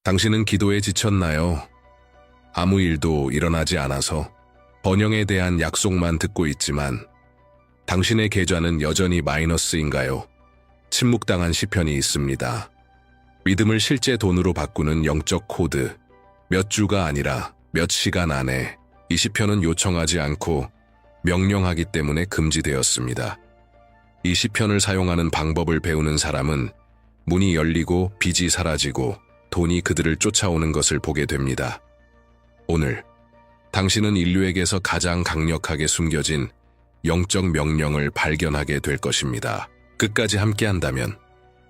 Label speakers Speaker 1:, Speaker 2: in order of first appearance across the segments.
Speaker 1: 당신은 기도에 지쳤나요? 아무 일도 일어나지 않아서 번영에 대한 약속만 듣고 있지만 당신의 계좌는 여전히 마이너스인가요? 침묵당한 시편이 있습니다. 믿음을 실제 돈으로 바꾸는 영적 코드. 몇 주가 아니라 몇 시간 안에 이 시편은 요청하지 않고 명령하기 때문에 금지되었습니다. 이 시편을 사용하는 방법을 배우는 사람은 문이 열리고 빚이 사라지고 돈이 그들을 쫓아오는 것을 보게 됩니다. 오늘 당신은 인류에게서 가장 강력하게 숨겨진 영적 명령을 발견하게 될 것입니다. 끝까지 함께한다면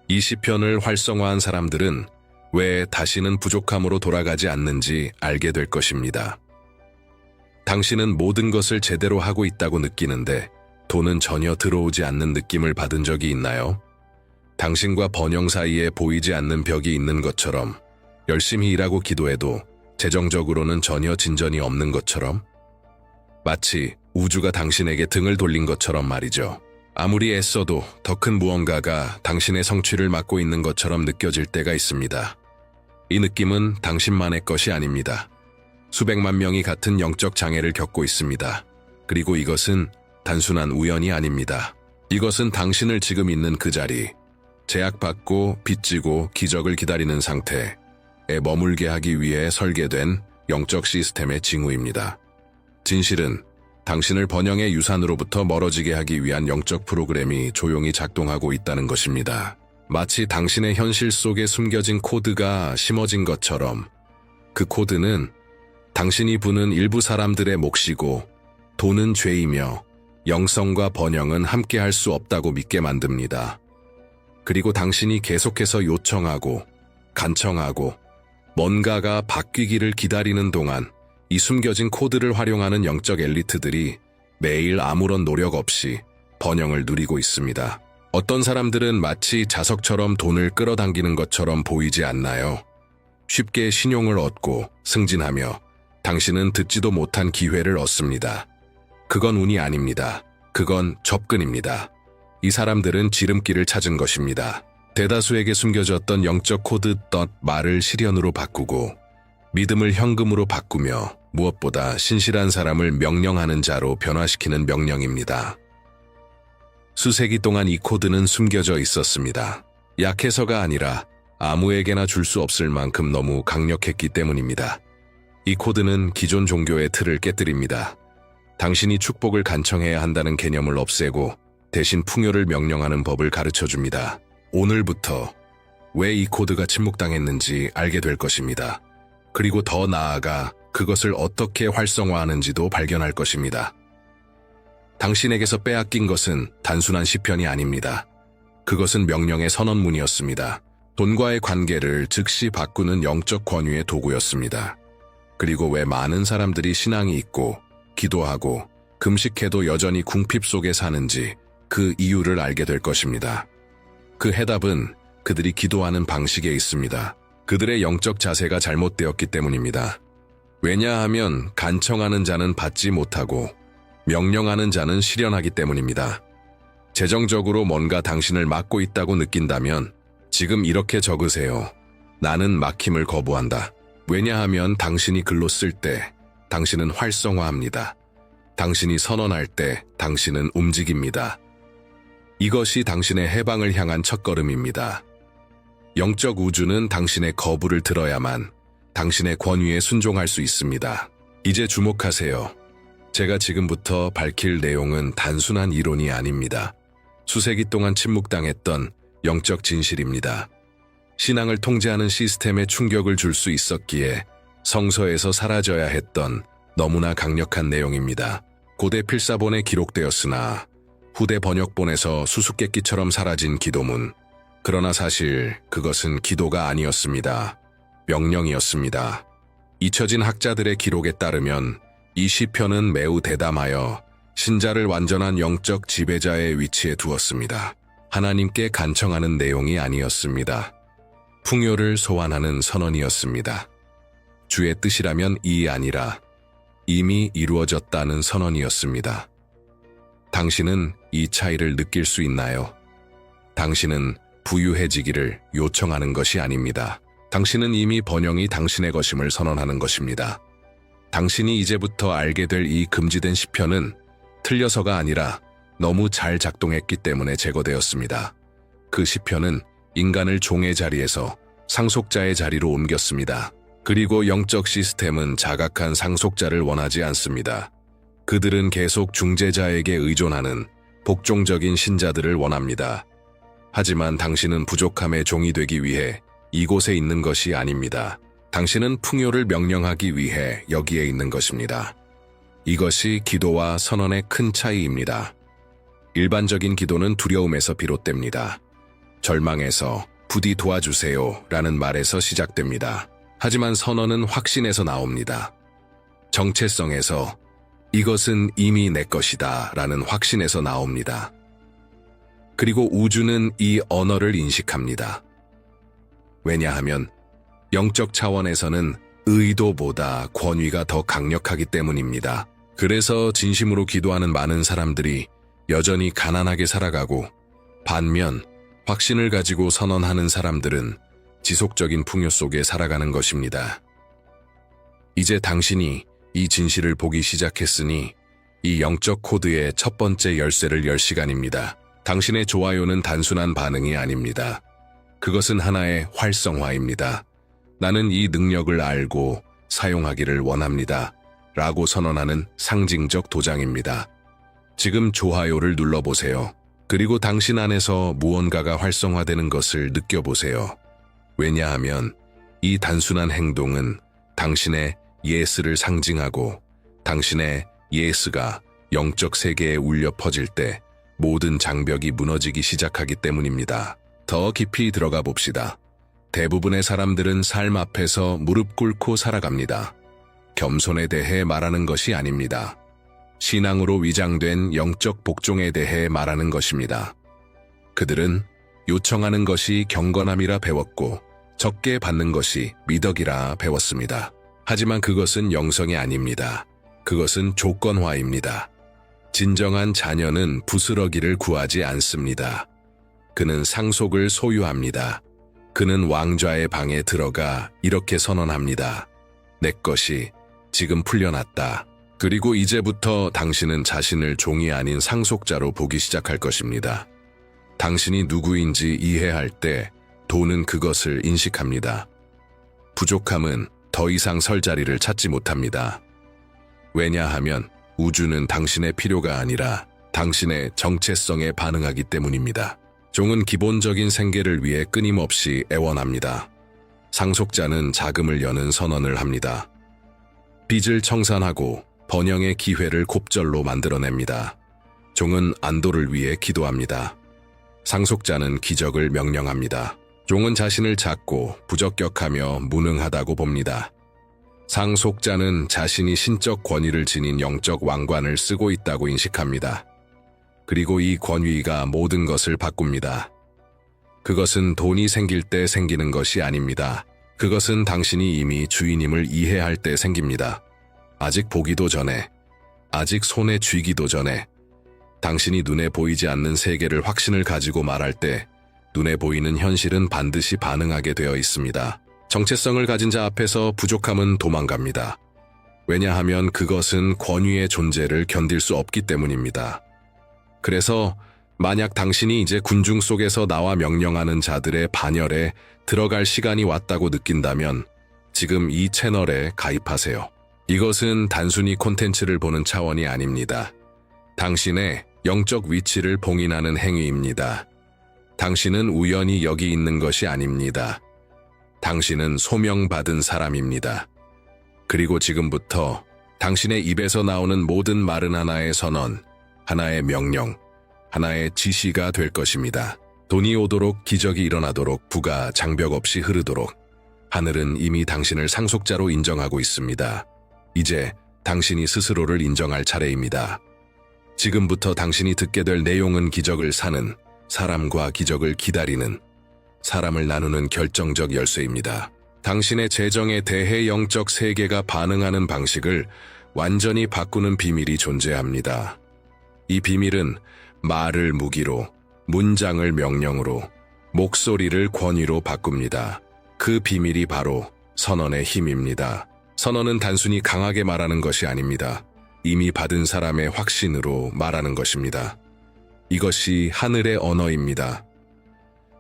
Speaker 1: 이 시편을 활성화한 사람들은 왜 다시는 부족함으로 돌아가지 않는지 알게 될 것입니다. 당신은 모든 것을 제대로 하고 있다고 느끼는데 돈은 전혀 들어오지 않는 느낌을 받은 적이 있나요? 당신과 번영 사이에 보이지 않는 벽이 있는 것처럼, 열심히 일하고 기도해도 재정적으로는 전혀 진전이 없는 것처럼, 마치 우주가 당신에게 등을 돌린 것처럼 말이죠. 아무리 애써도 더 큰 무언가가 당신의 성취를 막고 있는 것처럼 느껴질 때가 있습니다. 이 느낌은 당신만의 것이 아닙니다. 수백만 명이 같은 영적 장애를 겪고 있습니다. 그리고 이것은 단순한 우연이 아닙니다. 이것은 당신을 지금 있는 그 자리, 제약받고 빚지고 기적을 기다리는 상태에 머물게 하기 위해 설계된 영적 시스템의 징후입니다. 진실은 당신을 번영의 유산으로부터 멀어지게 하기 위한 영적 프로그램이 조용히 작동하고 있다는 것입니다. 마치 당신의 현실 속에 숨겨진 코드가 심어진 것처럼 그 코드는 당신이 부는 일부 사람들의 몫이고 돈은 죄이며 영성과 번영은 함께할 수 없다고 믿게 만듭니다. 그리고 당신이 계속해서 요청하고 간청하고 뭔가가 바뀌기를 기다리는 동안 이 숨겨진 코드를 활용하는 영적 엘리트들이 매일 아무런 노력 없이 번영을 누리고 있습니다. 어떤 사람들은 마치 자석처럼 돈을 끌어당기는 것처럼 보이지 않나요? 쉽게 신용을 얻고 승진하며 당신은 듣지도 못한 기회를 얻습니다. 그건 운이 아닙니다. 그건 접근입니다. 이 사람들은 지름길을 찾은 것입니다. 대다수에게 숨겨졌던 영적 코드 말을 실현으로 바꾸고 믿음을 현금으로 바꾸며 무엇보다 신실한 사람을 명령하는 자로 변화시키는 명령입니다. 수세기 동안 이 코드는 숨겨져 있었습니다. 약해서가 아니라 아무에게나 줄 수 없을 만큼 너무 강력했기 때문입니다. 이 코드는 기존 종교의 틀을 깨뜨립니다. 당신이 축복을 간청해야 한다는 개념을 없애고 대신 풍요를 명령하는 법을 가르쳐줍니다. 오늘부터 왜 이 코드가 침묵당했는지 알게 될 것입니다. 그리고 더 나아가 그것을 어떻게 활성화하는지도 발견할 것입니다. 당신에게서 빼앗긴 것은 단순한 시편이 아닙니다. 그것은 명령의 선언문이었습니다. 돈과의 관계를 즉시 바꾸는 영적 권위의 도구였습니다. 그리고 왜 많은 사람들이 신앙이 있고 기도하고 금식해도 여전히 궁핍 속에 사는지 그 이유를 알게 될 것입니다. 그 해답은 그들이 기도하는 방식에 있습니다. 그들의 영적 자세가 잘못되었기 때문입니다. 왜냐하면 간청하는 자는 받지 못하고 명령하는 자는 실현하기 때문입니다. 재정적으로 뭔가 당신을 막고 있다고 느낀다면 지금 이렇게 적으세요. 나는 막힘을 거부한다. 왜냐하면 당신이 글로 쓸 때 당신은 활성화합니다. 당신이 선언할 때 당신은 움직입니다. 이것이 당신의 해방을 향한 첫걸음입니다. 영적 우주는 당신의 거부를 들어야만 당신의 권위에 순종할 수 있습니다. 이제 주목하세요. 제가 지금부터 밝힐 내용은 단순한 이론이 아닙니다. 수세기 동안 침묵당했던 영적 진실입니다. 신앙을 통제하는 시스템에 충격을 줄 수 있었기에 성서에서 사라져야 했던 너무나 강력한 내용입니다. 고대 필사본에 기록되었으나 후대 번역본에서 수수께끼처럼 사라진 기도문. 그러나 사실 그것은 기도가 아니었습니다. 명령이었습니다. 잊혀진 학자들의 기록에 따르면 이 시편은 매우 대담하여 신자를 완전한 영적 지배자의 위치에 두었습니다. 하나님께 간청하는 내용이 아니었습니다. 풍요를 소환하는 선언이었습니다. 주의 뜻이라면 이 아니라 이미 이루어졌다는 선언이었습니다. 당신은 이 차이를 느낄 수 있나요? 당신은 부유해지기를 요청하는 것이 아닙니다. 당신은 이미 번영이 당신의 것임을 선언하는 것입니다. 당신이 이제부터 알게 될 이 금지된 시편은 틀려서가 아니라 너무 잘 작동했기 때문에 제거되었습니다. 그 시편은 인간을 종의 자리에서 상속자의 자리로 옮겼습니다. 그리고 영적 시스템은 자각한 상속자를 원하지 않습니다. 그들은 계속 중재자에게 의존하는 복종적인 신자들을 원합니다. 하지만 당신은 부족함의 종이 되기 위해 이곳에 있는 것이 아닙니다. 당신은 풍요를 명령하기 위해 여기에 있는 것입니다. 이것이 기도와 선언의 큰 차이입니다. 일반적인 기도는 두려움에서 비롯됩니다. 절망에서 부디 도와주세요 라는 말에서 시작됩니다. 하지만 선언은 확신에서 나옵니다. 정체성에서 이것은 이미 내 것이다 라는 확신에서 나옵니다. 그리고 우주는 이 언어를 인식합니다. 왜냐하면 영적 차원에서는 의도보다 권위가 더 강력하기 때문입니다. 그래서 진심으로 기도하는 많은 사람들이 여전히 가난하게 살아가고, 반면 확신을 가지고 선언하는 사람들은 지속적인 풍요 속에 살아가는 것입니다. 이제 당신이 이 진실을 보기 시작했으니 이 영적 코드의 첫 번째 열쇠를 열 시간입니다. 당신의 좋아요는 단순한 반응이 아닙니다. 그것은 하나의 활성화입니다. 나는 이 능력을 알고 사용하기를 원합니다. 라고 선언하는 상징적 도장입니다. 지금 좋아요를 눌러보세요. 그리고 당신 안에서 무언가가 활성화되는 것을 느껴보세요. 왜냐하면 이 단순한 행동은 당신의 예스를 상징하고, 당신의 예스가 영적 세계에 울려 퍼질 때 모든 장벽이 무너지기 시작하기 때문입니다. 더 깊이 들어가 봅시다. 대부분의 사람들은 삶 앞에서 무릎 꿇고 살아갑니다. 겸손에 대해 말하는 것이 아닙니다. 신앙으로 위장된 영적 복종에 대해 말하는 것입니다. 그들은 요청하는 것이 경건함이라 배웠고, 적게 받는 것이 미덕이라 배웠습니다. 하지만 그것은 영성이 아닙니다. 그것은 조건화입니다. 진정한 자녀는 부스러기를 구하지 않습니다. 그는 상속을 소유합니다. 그는 왕좌의 방에 들어가 이렇게 선언합니다. 내 것이 지금 풀려났다. 그리고 이제부터 당신은 자신을 종이 아닌 상속자로 보기 시작할 것입니다. 당신이 누구인지 이해할 때 돈은 그것을 인식합니다. 부족함은 더 이상 설 자리를 찾지 못합니다. 왜냐하면 우주는 당신의 필요가 아니라 당신의 정체성에 반응하기 때문입니다. 종은 기본적인 생계를 위해 끊임없이 애원합니다. 상속자는 자금을 여는 선언을 합니다. 빚을 청산하고 번영의 기회를 곱절로 만들어냅니다. 종은 안도를 위해 기도합니다. 상속자는 기적을 명령합니다. 종은 자신을 작고 부적격하며 무능하다고 봅니다. 상속자는 자신이 신적 권위를 지닌 영적 왕관을 쓰고 있다고 인식합니다. 그리고 이 권위가 모든 것을 바꿉니다. 그것은 돈이 생길 때 생기는 것이 아닙니다. 그것은 당신이 이미 주인임을 이해할 때 생깁니다. 아직 보기도 전에, 아직 손에 쥐기도 전에, 당신이 눈에 보이지 않는 세계를 확신을 가지고 말할 때 눈에 보이는 현실은 반드시 반응하게 되어 있습니다. 정체성을 가진 자 앞에서 부족함은 도망갑니다. 왜냐하면 그것은 권위의 존재를 견딜 수 없기 때문입니다. 그래서 만약 당신이 이제 군중 속에서 나와 명령하는 자들의 반열에 들어갈 시간이 왔다고 느낀다면 지금 이 채널에 가입하세요. 이것은 단순히 콘텐츠를 보는 차원이 아닙니다. 당신의 영적 위치를 봉인하는 행위입니다. 당신은 우연히 여기 있는 것이 아닙니다. 당신은 소명받은 사람입니다. 그리고 지금부터 당신의 입에서 나오는 모든 말은 하나의 선언, 하나의 명령, 하나의 지시가 될 것입니다. 돈이 오도록, 기적이 일어나도록, 부가 장벽 없이 흐르도록 하늘은 이미 당신을 상속자로 인정하고 있습니다. 이제 당신이 스스로를 인정할 차례입니다. 지금부터 당신이 듣게 될 내용은 기적을 사는, 사람과 기적을 기다리는, 사람을 나누는 결정적 열쇠입니다. 당신의 재정에 대해 영적 세계가 반응하는 방식을 완전히 바꾸는 비밀이 존재합니다. 이 비밀은 말을 무기로, 문장을 명령으로, 목소리를 권위로 바꿉니다. 그 비밀이 바로 선언의 힘입니다. 선언은 단순히 강하게 말하는 것이 아닙니다. 이미 받은 사람의 확신으로 말하는 것입니다. 이것이 하늘의 언어입니다.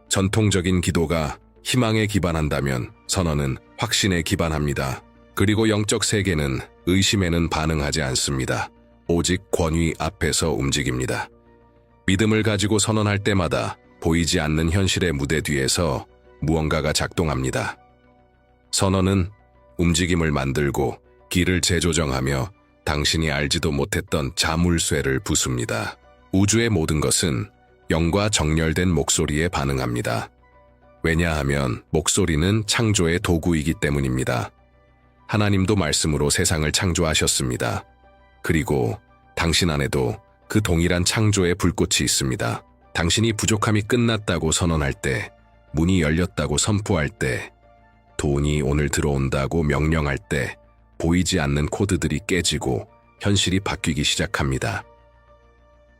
Speaker 1: 전통적인 기도가 희망에 기반한다면 선언은 확신에 기반합니다. 그리고 영적 세계는 의심에는 반응하지 않습니다. 오직 권위 앞에서 움직입니다. 믿음을 가지고 선언할 때마다 보이지 않는 현실의 무대 뒤에서 무언가가 작동합니다. 선언은 움직임을 만들고 길을 재조정하며 당신이 알지도 못했던 자물쇠를 부숩니다. 우주의 모든 것은 영과 정렬된 목소리에 반응합니다. 왜냐하면 목소리는 창조의 도구이기 때문입니다. 하나님도 말씀으로 세상을 창조하셨습니다. 그리고 당신 안에도 그 동일한 창조의 불꽃이 있습니다. 당신이 부족함이 끝났다고 선언할 때, 문이 열렸다고 선포할 때, 돈이 오늘 들어온다고 명령할 때 보이지 않는 코드들이 깨지고 현실이 바뀌기 시작합니다.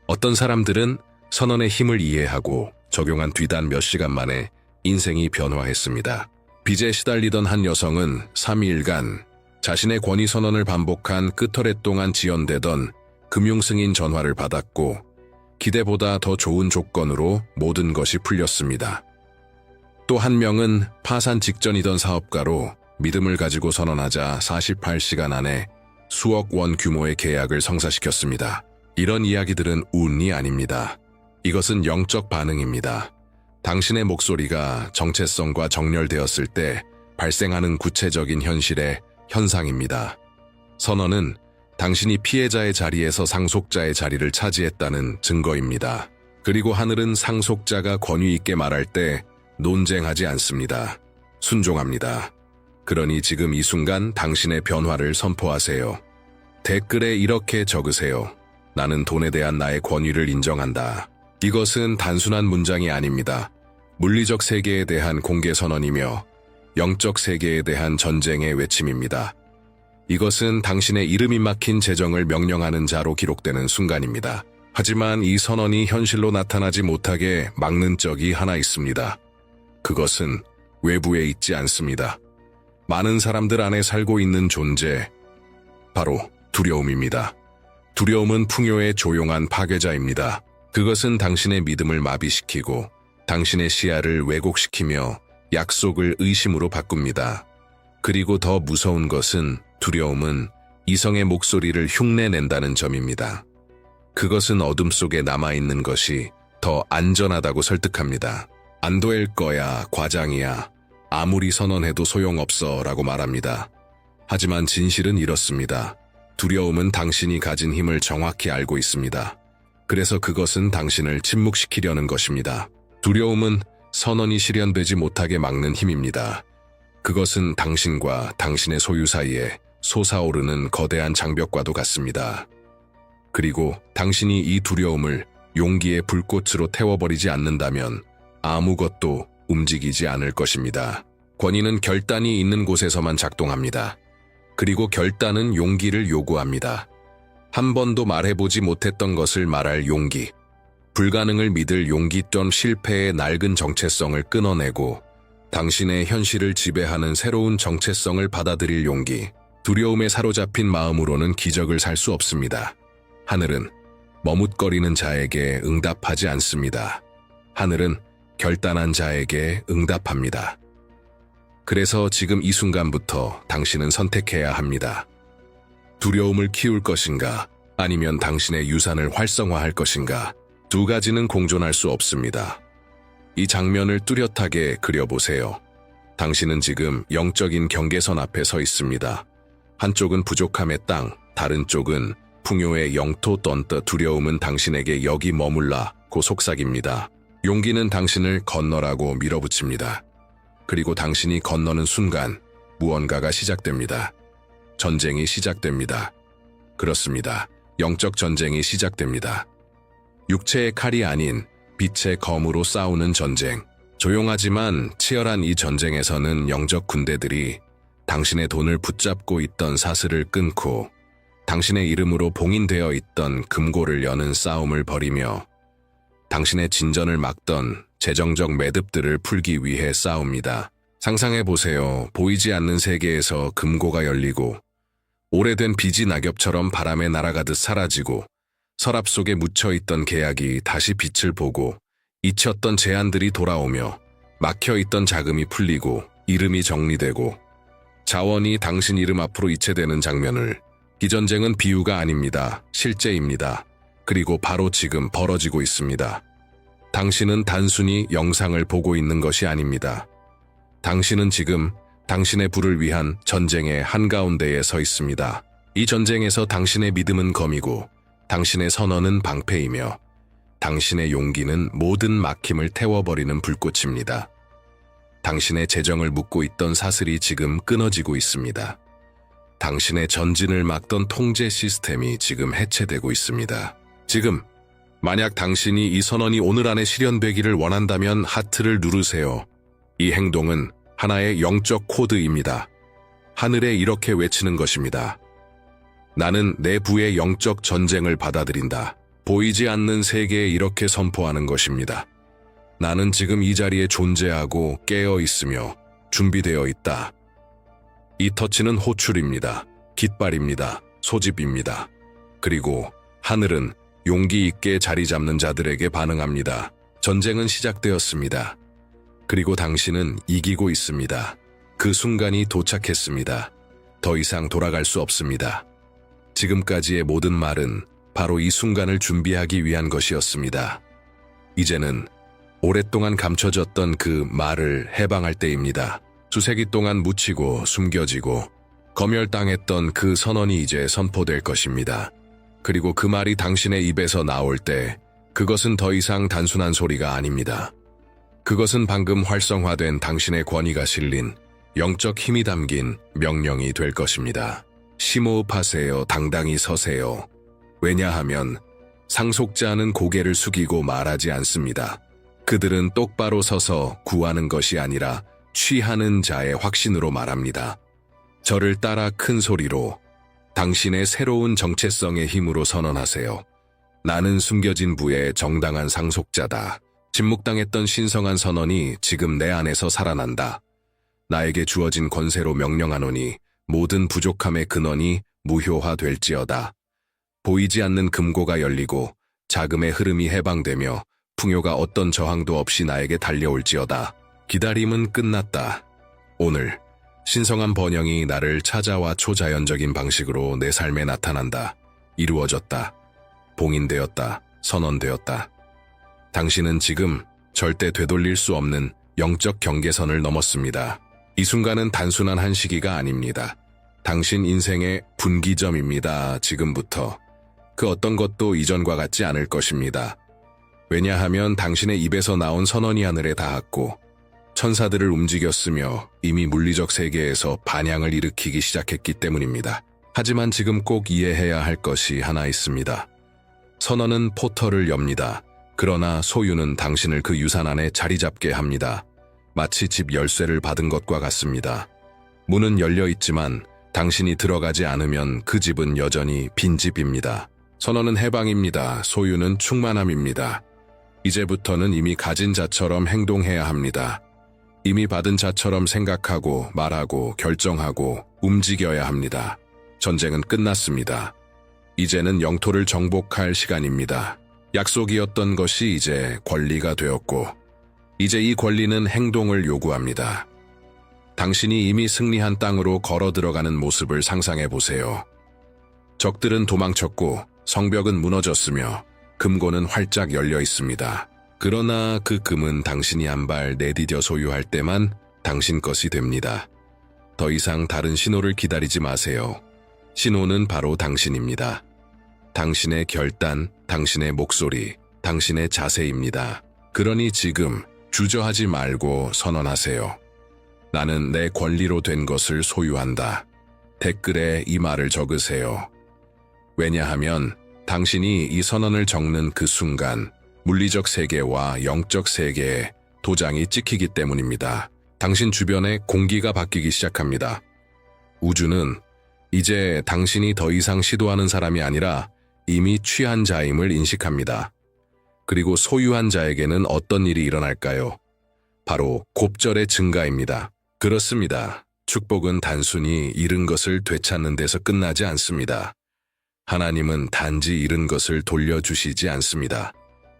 Speaker 1: 어떤 사람들은 선언의 힘을 이해하고 적용한 뒤단 몇 시간 만에 인생이 변화했습니다. 빚에 시달리던 한 여성은 3일간 자신의 권위 선언을 반복한 끝터렛 동안 지연되던 금융승인 전화를 받았고 기대보다 더 좋은 조건으로 모든 것이 풀렸습니다. 또 한 명은 파산 직전이던 사업가로 믿음을 가지고 선언하자 48시간 안에 수억 원 규모의 계약을 성사시켰습니다. 이런 이야기들은 운이 아닙니다. 이것은 영적 반응입니다. 당신의 목소리가 정체성과 정렬되었을 때 발생하는 구체적인 현실의 현상입니다. 선언은 당신이 피해자의 자리에서 상속자의 자리를 차지했다는 증거입니다. 그리고 하늘은 상속자가 권위 있게 말할 때 논쟁하지 않습니다. 순종합니다. 그러니 지금 이 순간 당신의 변화를 선포하세요. 댓글에 이렇게 적으세요. 나는 돈에 대한 나의 권위를 인정한다. 이것은 단순한 문장이 아닙니다. 물리적 세계에 대한 공개 선언이며 영적 세계에 대한 전쟁의 외침입니다. 이것은 당신의 이름이 막힌 재정을 명령하는 자로 기록되는 순간입니다. 하지만 이 선언이 현실로 나타나지 못하게 막는 적이 하나 있습니다. 그것은 외부에 있지 않습니다. 많은 사람들 안에 살고 있는 존재, 바로 두려움입니다. 두려움은 풍요의 조용한 파괴자입니다. 그것은 당신의 믿음을 마비시키고 당신의 시야를 왜곡시키며 약속을 의심으로 바꿉니다. 그리고 더 무서운 것은 두려움은 이성의 목소리를 흉내낸다는 점입니다. 그것은 어둠 속에 남아있는 것이 더 안전하다고 설득합니다. 안 될 거야, 과장이야. 아무리 선언해도 소용없어 라고 말합니다. 하지만 진실은 이렇습니다. 두려움은 당신이 가진 힘을 정확히 알고 있습니다. 그래서 그것은 당신을 침묵시키려는 것입니다. 두려움은 선언이 실현되지 못하게 막는 힘입니다. 그것은 당신과 당신의 소유 사이에 솟아오르는 거대한 장벽과도 같습니다. 그리고 당신이 이 두려움을 용기의 불꽃으로 태워버리지 않는다면 아무것도 움직이지 않을 것입니다. 권위는 결단이 있는 곳에서만 작동합니다. 그리고 결단은 용기를 요구합니다. 한 번도 말해보지 못했던 것을 말할 용기, 불가능을 믿을 용기 또는 실패의 낡은 정체성을 끊어내고 당신의 현실을 지배하는 새로운 정체성을 받아들일 용기, 두려움에 사로잡힌 마음으로는 기적을 살 수 없습니다. 하늘은 머뭇거리는 자에게 응답하지 않습니다. 하늘은 결단한 자에게 응답합니다. 그래서 지금 이 순간부터 당신은 선택해야 합니다. 두려움을 키울 것인가, 아니면 당신의 유산을 활성화할 것인가, 두 가지는 공존할 수 없습니다. 이 장면을 뚜렷하게 그려보세요. 당신은 지금 영적인 경계선 앞에 서 있습니다. 한쪽은 부족함의 땅, 다른 쪽은 풍요의 영토. 떤떠 두려움은 당신에게 여기 머물라고 속삭입니다. 용기는 당신을 건너라고 밀어붙입니다. 그리고 당신이 건너는 순간 무언가가 시작됩니다. 전쟁이 시작됩니다. 그렇습니다. 영적 전쟁이 시작됩니다. 육체의 칼이 아닌 빛의 검으로 싸우는 전쟁. 조용하지만 치열한 이 전쟁에서는 영적 군대들이 당신의 돈을 붙잡고 있던 사슬을 끊고 당신의 이름으로 봉인되어 있던 금고를 여는 싸움을 벌이며 당신의 진전을 막던 재정적 매듭들을 풀기 위해 싸웁니다. 상상해 보세요. 보이지 않는 세계에서 금고가 열리고 오래된 빚이 낙엽처럼 바람에 날아가듯 사라지고 서랍 속에 묻혀있던 계약이 다시 빛을 보고 잊혔던 제안들이 돌아오며 막혀있던 자금이 풀리고 이름이 정리되고 자원이 당신 이름 앞으로 이체되는 장면을 이 전쟁은 비유가 아닙니다. 실제입니다. 그리고 바로 지금 벌어지고 있습니다. 당신은 단순히 영상을 보고 있는 것이 아닙니다. 당신은 지금 당신의 부를 위한 전쟁의 한가운데에 서 있습니다. 이 전쟁에서 당신의 믿음은 검이고 당신의 선언은 방패이며 당신의 용기는 모든 막힘을 태워버리는 불꽃입니다. 당신의 재정을 묶고 있던 사슬이 지금 끊어지고 있습니다. 당신의 전진을 막던 통제 시스템이 지금 해체되고 있습니다. 지금 만약 당신이 이 선언이 오늘 안에 실현되기를 원한다면 하트를 누르세요. 이 행동은 하나의 영적 코드입니다. 하늘에 이렇게 외치는 것입니다. 나는 내 부의 영적 전쟁을 받아들인다. 보이지 않는 세계에 이렇게 선포하는 것입니다. 나는 지금 이 자리에 존재하고 깨어 있으며 준비되어 있다. 이 터치는 호출입니다. 깃발입니다. 소집입니다. 그리고 하늘은 용기 있게 자리 잡는 자들에게 반응합니다. 전쟁은 시작되었습니다. 그리고 당신은 이기고 있습니다. 그 순간이 도착했습니다. 더 이상 돌아갈 수 없습니다. 지금까지의 모든 말은 바로 이 순간을 준비하기 위한 것이었습니다. 이제는 오랫동안 감춰졌던 그 말을 해방할 때입니다. 수세기 동안 묻히고 숨겨지고 검열당했던 그 선언이 이제 선포될 것입니다. 그리고 그 말이 당신의 입에서 나올 때 그것은 더 이상 단순한 소리가 아닙니다. 그것은 방금 활성화된 당신의 권위가 실린 영적 힘이 담긴 명령이 될 것입니다. 심호흡하세요. 당당히 서세요. 왜냐하면 상속자는 고개를 숙이고 말하지 않습니다. 그들은 똑바로 서서 구하는 것이 아니라 취하는 자의 확신으로 말합니다. 저를 따라 큰 소리로 당신의 새로운 정체성의 힘으로 선언하세요. 나는 숨겨진 부의 정당한 상속자다. 침묵당했던 신성한 선언이 지금 내 안에서 살아난다. 나에게 주어진 권세로 명령하노니 모든 부족함의 근원이 무효화될지어다. 보이지 않는 금고가 열리고 자금의 흐름이 해방되며 풍요가 어떤 저항도 없이 나에게 달려올지어다. 기다림은 끝났다. 오늘 신성한 번영이 나를 찾아와 초자연적인 방식으로 내 삶에 나타난다. 이루어졌다. 봉인되었다. 선언되었다. 당신은 지금 절대 되돌릴 수 없는 영적 경계선을 넘었습니다. 이 순간은 단순한 한 시기가 아닙니다. 당신 인생의 분기점입니다. 지금부터. 그 어떤 것도 이전과 같지 않을 것입니다. 왜냐하면 당신의 입에서 나온 선언이 하늘에 닿았고 천사들을 움직였으며 이미 물리적 세계에서 반향을 일으키기 시작했기 때문입니다. 하지만 지금 꼭 이해해야 할 것이 하나 있습니다. 선언은 포털을 엽니다. 그러나 소유는 당신을 그 유산 안에 자리 잡게 합니다. 마치 집 열쇠를 받은 것과 같습니다. 문은 열려 있지만 당신이 들어가지 않으면 그 집은 여전히 빈집입니다. 선언은 해방입니다. 소유는 충만함입니다. 이제부터는 이미 가진 자처럼 행동해야 합니다. 이미 받은 자처럼 생각하고 말하고 결정하고 움직여야 합니다. 전쟁은 끝났습니다. 이제는 영토를 정복할 시간입니다. 약속이었던 것이 이제 권리가 되었고 이제 이 권리는 행동을 요구합니다. 당신이 이미 승리한 땅으로 걸어 들어가는 모습을 상상해 보세요. 적들은 도망쳤고 성벽은 무너졌으며 금고는 활짝 열려 있습니다. 그러나 그 금은 당신이 한 발 내디뎌 소유할 때만 당신 것이 됩니다. 더 이상 다른 신호를 기다리지 마세요. 신호는 바로 당신입니다. 당신의 결단, 당신의 목소리, 당신의 자세입니다. 그러니 지금 주저하지 말고 선언하세요. 나는 내 권리로 된 것을 소유한다. 댓글에 이 말을 적으세요. 왜냐하면 당신이 이 선언을 적는 그 순간 물리적 세계와 영적 세계에 도장이 찍히기 때문입니다. 당신 주변의 공기가 바뀌기 시작합니다. 우주는 이제 당신이 더 이상 시도하는 사람이 아니라 이미 취한 자임을 인식합니다. 그리고 소유한 자에게는 어떤 일이 일어날까요? 바로 곱절의 증가입니다. 그렇습니다. 축복은 단순히 잃은 것을 되찾는 데서 끝나지 않습니다. 하나님은 단지 잃은 것을 돌려주시지 않습니다.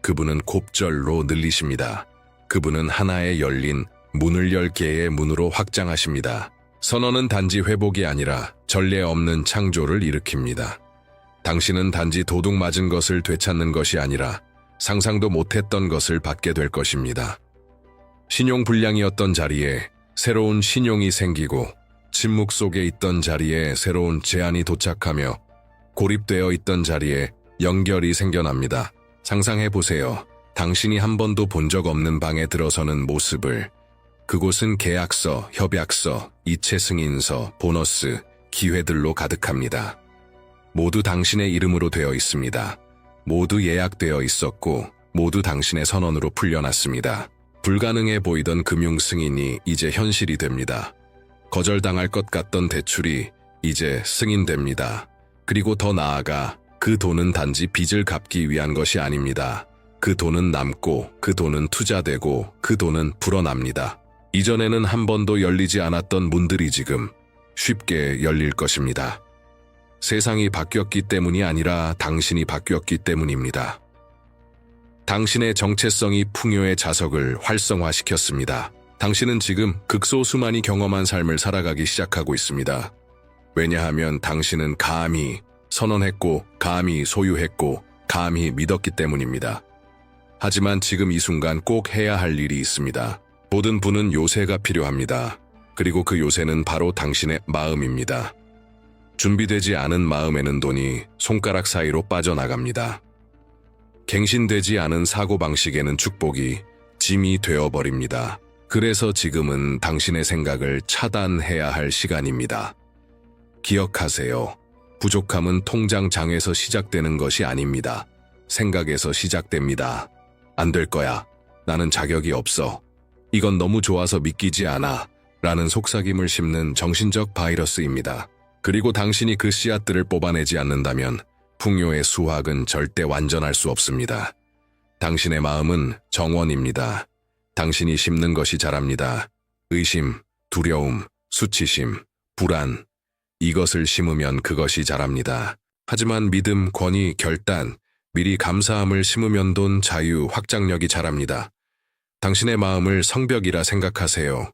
Speaker 1: 그분은 곱절로 늘리십니다. 그분은 하나의 열린 문을 10개의 문으로 확장하십니다. 선언은 단지 회복이 아니라 전례 없는 창조를 일으킵니다. 당신은 단지 도둑 맞은 것을 되찾는 것이 아니라 상상도 못했던 것을 받게 될 것입니다. 신용 불량이었던 자리에 새로운 신용이 생기고 침묵 속에 있던 자리에 새로운 제안이 도착하며 고립되어 있던 자리에 연결이 생겨납니다. 상상해 보세요. 당신이 한 번도 본 적 없는 방에 들어서는 모습을. 그곳은 계약서, 협약서, 이체 승인서, 보너스, 기회들로 가득합니다. 모두 당신의 이름으로 되어 있습니다. 모두 예약되어 있었고 모두 당신의 선언으로 풀려났습니다. 불가능해 보이던 금융 승인이 이제 현실이 됩니다. 거절당할 것 같던 대출이 이제 승인됩니다. 그리고 더 나아가 그 돈은 단지 빚을 갚기 위한 것이 아닙니다. 그 돈은 남고 그 돈은 투자되고 그 돈은 불어납니다. 이전에는 한 번도 열리지 않았던 문들이 지금 쉽게 열릴 것입니다. 세상이 바뀌었기 때문이 아니라 당신이 바뀌었기 때문입니다. 당신의 정체성이 풍요의 자석을 활성화시켰습니다. 당신은 지금 극소수만이 경험한 삶을 살아가기 시작하고 있습니다. 왜냐하면 당신은 감히 선언했고, 감히 소유했고, 감히 믿었기 때문입니다. 하지만 지금 이 순간 꼭 해야 할 일이 있습니다. 모든 분은 요새가 필요합니다. 그리고 그 요새는 바로 당신의 마음입니다. 준비되지 않은 마음에는 돈이 손가락 사이로 빠져나갑니다. 갱신되지 않은 사고방식에는 축복이 짐이 되어버립니다. 그래서 지금은 당신의 생각을 차단해야 할 시간입니다. 기억하세요. 부족함은 통장장에서 시작되는 것이 아닙니다. 생각에서 시작됩니다. 안 될 거야. 나는 자격이 없어. 이건 너무 좋아서 믿기지 않아. 라는 속삭임을 심는 정신적 바이러스입니다. 그리고 당신이 그 씨앗들을 뽑아내지 않는다면 풍요의 수확은 절대 완전할 수 없습니다. 당신의 마음은 정원입니다. 당신이 심는 것이 자랍니다. 의심, 두려움, 수치심, 불안. 이것을 심으면 그것이 자랍니다. 하지만 믿음, 권위, 결단, 미리 감사함을 심으면 돈, 자유, 확장력이 자랍니다. 당신의 마음을 성벽이라 생각하세요.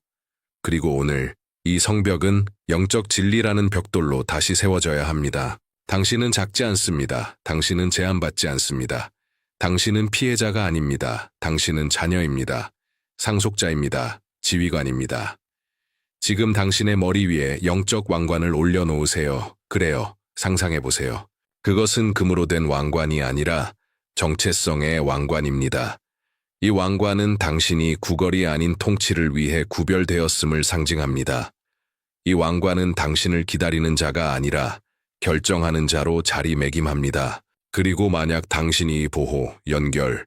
Speaker 1: 그리고 오늘 이 성벽은 영적 진리라는 벽돌로 다시 세워져야 합니다. 당신은 작지 않습니다. 당신은 제한받지 않습니다. 당신은 피해자가 아닙니다. 당신은 자녀입니다. 상속자입니다. 지휘관입니다. 지금 당신의 머리 위에 영적 왕관을 올려놓으세요. 그래요. 상상해보세요. 그것은 금으로 된 왕관이 아니라 정체성의 왕관입니다. 이 왕관은 당신이 구걸이 아닌 통치를 위해 구별되었음을 상징합니다. 이 왕관은 당신을 기다리는 자가 아니라 결정하는 자로 자리매김합니다. 그리고 만약 당신이 보호, 연결,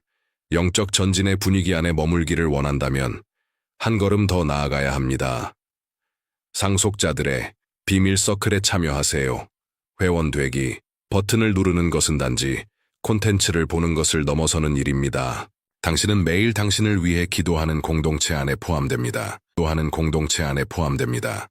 Speaker 1: 영적 전진의 분위기 안에 머물기를 원한다면 한 걸음 더 나아가야 합니다. 상속자들의 비밀 서클에 참여하세요. 회원되기, 버튼을 누르는 것은 단지 콘텐츠를 보는 것을 넘어서는 일입니다. 당신은 매일 당신을 위해 기도하는 공동체 안에 포함됩니다. 기도하는 공동체 안에 포함됩니다.